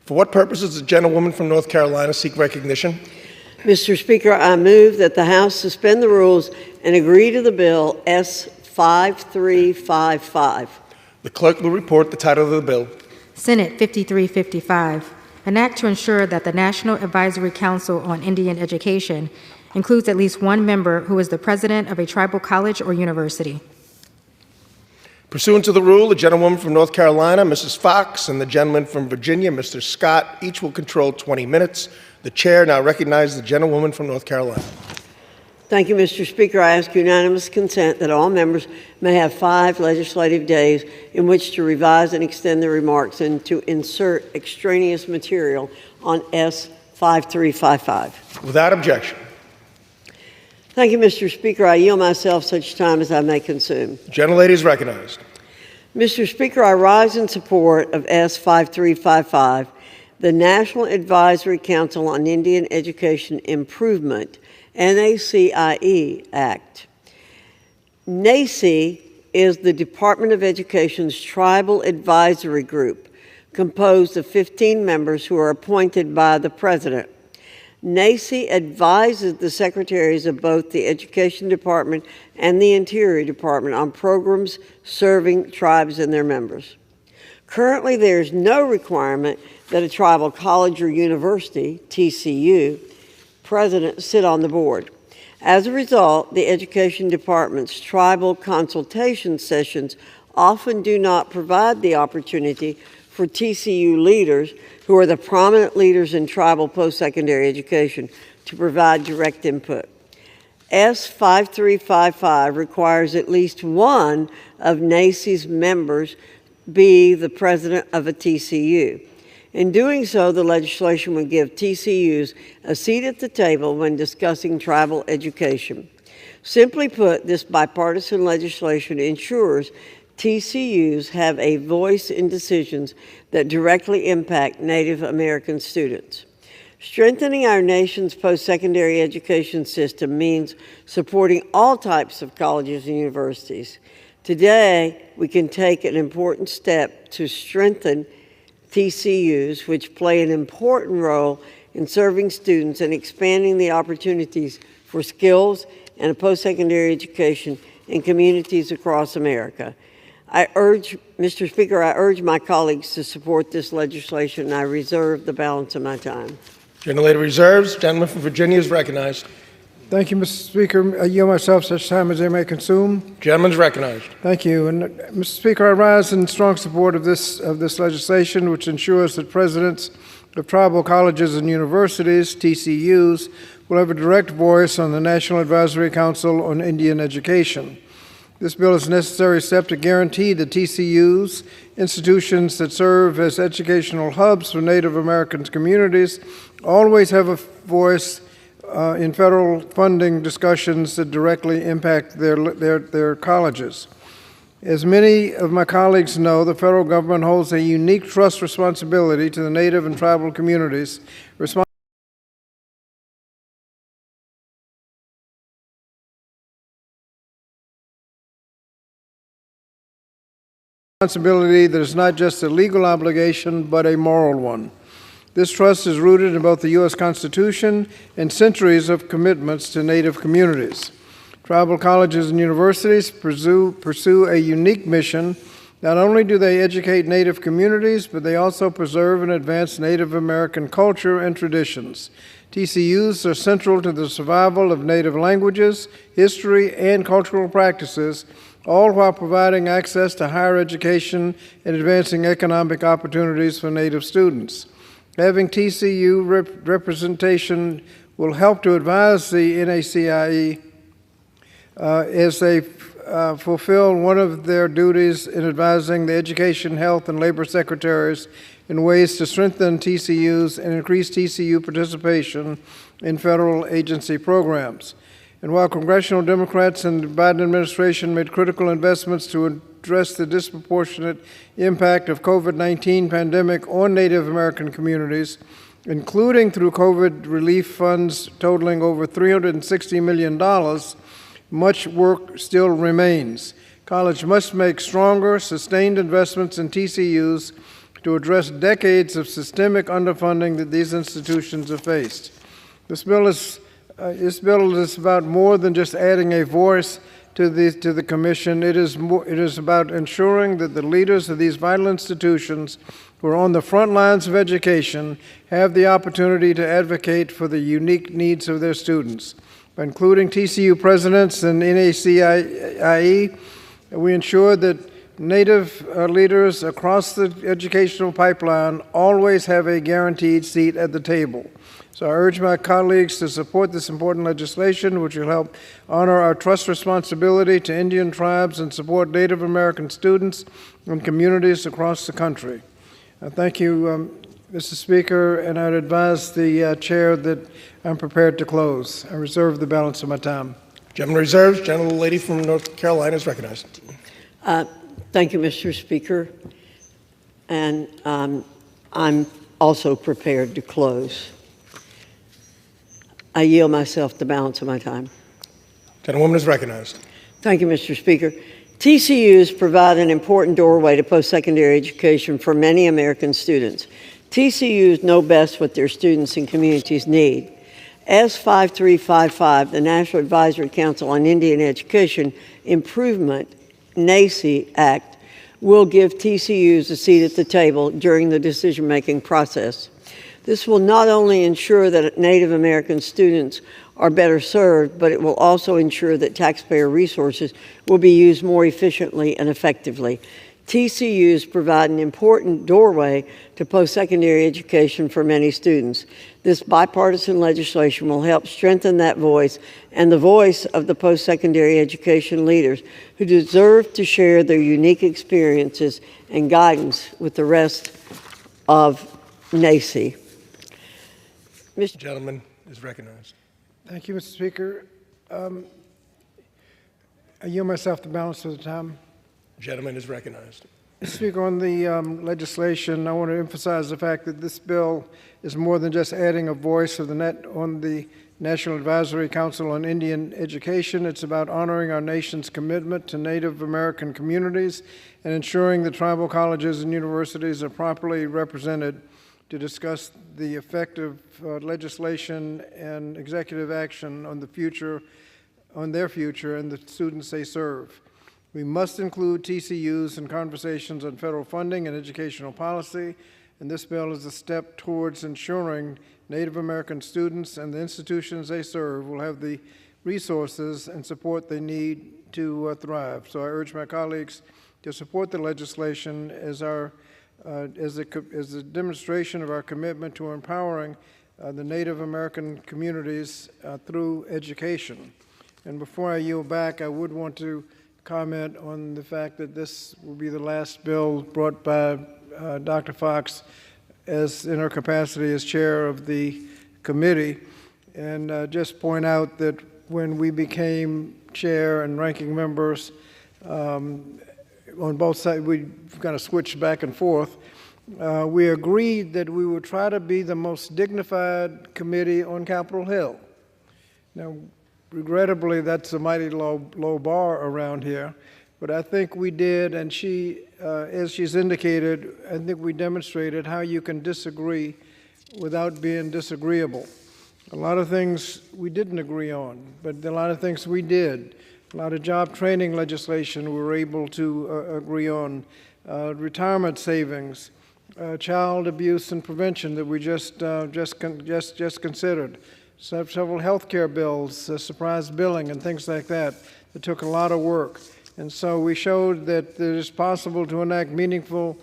For what purpose does the gentlewoman from North Carolina seek recognition? Mr. Speaker, I move that the House suspend the rules and agree to the bill S.5355. The clerk will report the title of the bill. Senate 5355, an act to ensure that the National Advisory Council on Indian Education includes at least one member who is the president of a tribal college or university. Pursuant to the rule, the gentlewoman from North Carolina, Mrs. Foxx, and the gentleman from Virginia, Mr. Scott, each will control 20 minutes. The chair now recognizes the gentlewoman from North Carolina. Thank you, Mr. Speaker. I ask unanimous consent that all members may have 5 legislative days in which to revise and extend their remarks and to insert extraneous material on S.5355. Without objection. Thank you, Mr. Speaker. I yield myself such time as I may consume. The gentlelady is recognized. Mr. Speaker, I rise in support of S.5355, the National Advisory Council on Indian Education Improvement, NACIE Act. NACIE is the Department of Education's tribal advisory group, composed of 15 members who are appointed by the President. NACIE advises the secretaries of both the Education Department and the Interior Department on programs serving tribes and their members. Currently, there is no requirement that a tribal college or university, TCU, president sit on the board. As a result, the Education Department's tribal consultation sessions often do not provide the opportunity for TCU leaders, who are the prominent leaders in tribal post-secondary education, to provide direct input. S.5355 requires at least one of NACIE's members be the president of a TCU. In doing so, the legislation would give TCUs a seat at the table when discussing tribal education. Simply put, this bipartisan legislation ensures TCUs have a voice in decisions that directly impact Native American students. Strengthening our nation's post-secondary education system means supporting all types of colleges and universities. Today, we can take an important step to strengthen TCUs, which play an important role in serving students and expanding the opportunities for skills and a post-secondary education in communities across America. Mr. Speaker, I urge my colleagues to support this legislation, and I reserve the balance of my time. Gentlelady reserves. Gentleman from Virginia is recognized. Thank you, Mr. Speaker. I yield myself such time as I may consume. Gentleman is recognized. Thank you. And Mr. Speaker, I rise in strong support of this legislation, which ensures that presidents of tribal colleges and universities, TCUs, will have a direct voice on the National Advisory Council on Indian Education. This bill is a necessary step to guarantee that TCUs, institutions that serve as educational hubs for Native American communities, always have a voice in federal funding discussions that directly impact their colleges. As many of my colleagues know, the federal government holds a unique trust responsibility to the Native and tribal communities, responsibility that is not just a legal obligation, but a moral one. This trust is rooted in both the U.S. Constitution and centuries of commitments to Native communities. Tribal colleges and universities pursue a unique mission. Not only do they educate Native communities, but they also preserve and advance Native American culture and traditions. TCUs are central to the survival of Native languages, history, and cultural practices, all while providing access to higher education and advancing economic opportunities for Native students. Having TCU representation will help to advise the NACIE as they fulfill one of their duties in advising the Education, Health, and Labor Secretaries in ways to strengthen TCUs and increase TCU participation in federal agency programs. And while congressional Democrats and the Biden administration made critical investments to address the disproportionate impact of COVID-19 pandemic on Native American communities, including through COVID relief funds totaling over $360 million, much work still remains. College must make stronger, sustained investments in TCUs to address decades of systemic underfunding that these institutions have faced. This bill is about more than just adding a voice to the commission. It is about ensuring that the leaders of these vital institutions who are on the front lines of education have the opportunity to advocate for the unique needs of their students. By including TCU presidents and NACIE, we ensure that Native leaders across the educational pipeline always have a guaranteed seat at the table. So I urge my colleagues to support this important legislation, which will help honor our trust responsibility to Indian tribes and support Native American students and communities across the country. Thank you, Mr. Speaker, and I'd advise the chair that I'm prepared to close. I reserve the balance of my time. Gentleman reserves. Gentlelady from North Carolina is recognized. Thank you, Mr. Speaker. And I'm also prepared to close. I yield myself the balance of my time. Gentlewoman is recognized. Thank you, Mr. Speaker. TCUs provide an important doorway to post-secondary education for many American students. TCUs know best what their students and communities need. S.5355, the National Advisory Council on Indian Education Improvement NACIE Act, will give TCUs a seat at the table during the decision-making process. This will not only ensure that Native American students are better served, but it will also ensure that taxpayer resources will be used more efficiently and effectively. TCUs provide an important doorway to post-secondary education for many students. This bipartisan legislation will help strengthen that voice and the voice of the post-secondary education leaders who deserve to share their unique experiences and guidance with the rest of NACIE. Mr. Gentleman is recognized. Thank you, Mr. Speaker. I yield myself the balance of the time. Gentleman is recognized. Mr. Speaker, on the legislation, I want to emphasize the fact that this bill is more than just adding a voice of on the National Advisory Council on Indian Education. It's about honoring our nation's commitment to Native American communities and ensuring that tribal colleges and universities are properly represented to discuss the effect of legislation and executive action on their future and the students they serve. We must include TCUs in conversations on federal funding and educational policy, and this bill is a step towards ensuring Native American students and the institutions they serve will have the resources and support they need to thrive. So I urge my colleagues to support the legislation as a demonstration of our commitment to empowering the Native American communities through education. And before I yield back, I would want to comment on the fact that this will be the last bill brought by Dr. Foxx in her capacity as chair of the committee, and just point out that when we became chair and ranking members on both sides, we kind of switched back and forth. We agreed that we would try to be the most dignified committee on Capitol Hill. Now, regrettably, that's a mighty low bar around here, but I think we did, and she, as she's indicated, I think we demonstrated how you can disagree without being disagreeable. A lot of things we didn't agree on, but a lot of things we did. A lot of job training legislation we were able to agree on, retirement savings, child abuse and prevention that we just considered. Several health care bills, surprise billing, and things like that took a lot of work. And so we showed that it is possible to enact meaningful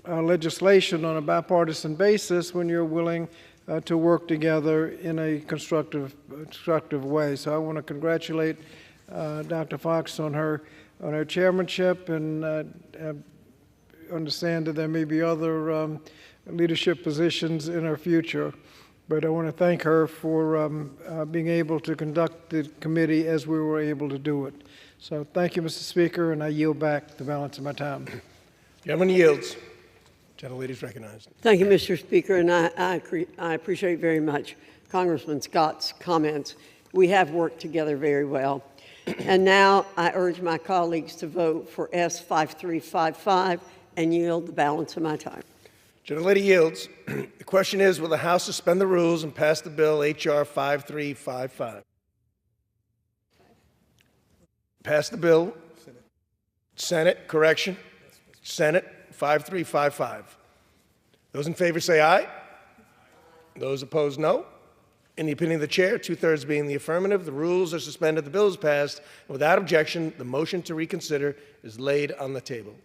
legislation on a bipartisan basis when you're willing to work together in a constructive way. So I want to congratulate Dr. Foxx on her chairmanship, and understand that there may be other leadership positions in her future. But I want to thank her for being able to conduct the committee as we were able to do it. So thank you, Mr. Speaker, and I yield back the balance of my time. Gentleman yields. Gentlelady is recognized. Thank you, Mr. Speaker, and I appreciate very much Congressman Scott's comments. We have worked together very well. And now I urge my colleagues to vote for S.5355 and yield the balance of my time. Gentlelady yields. The question is, will the House suspend the rules and pass the bill H.R. 5355? Pass the bill. Senate, correction. Senate 5355. Those in favor say aye. Those opposed, no. In the opinion of the chair, 2/3 being the affirmative, the rules are suspended, the bill is passed, and without objection, the motion to reconsider is laid on the table.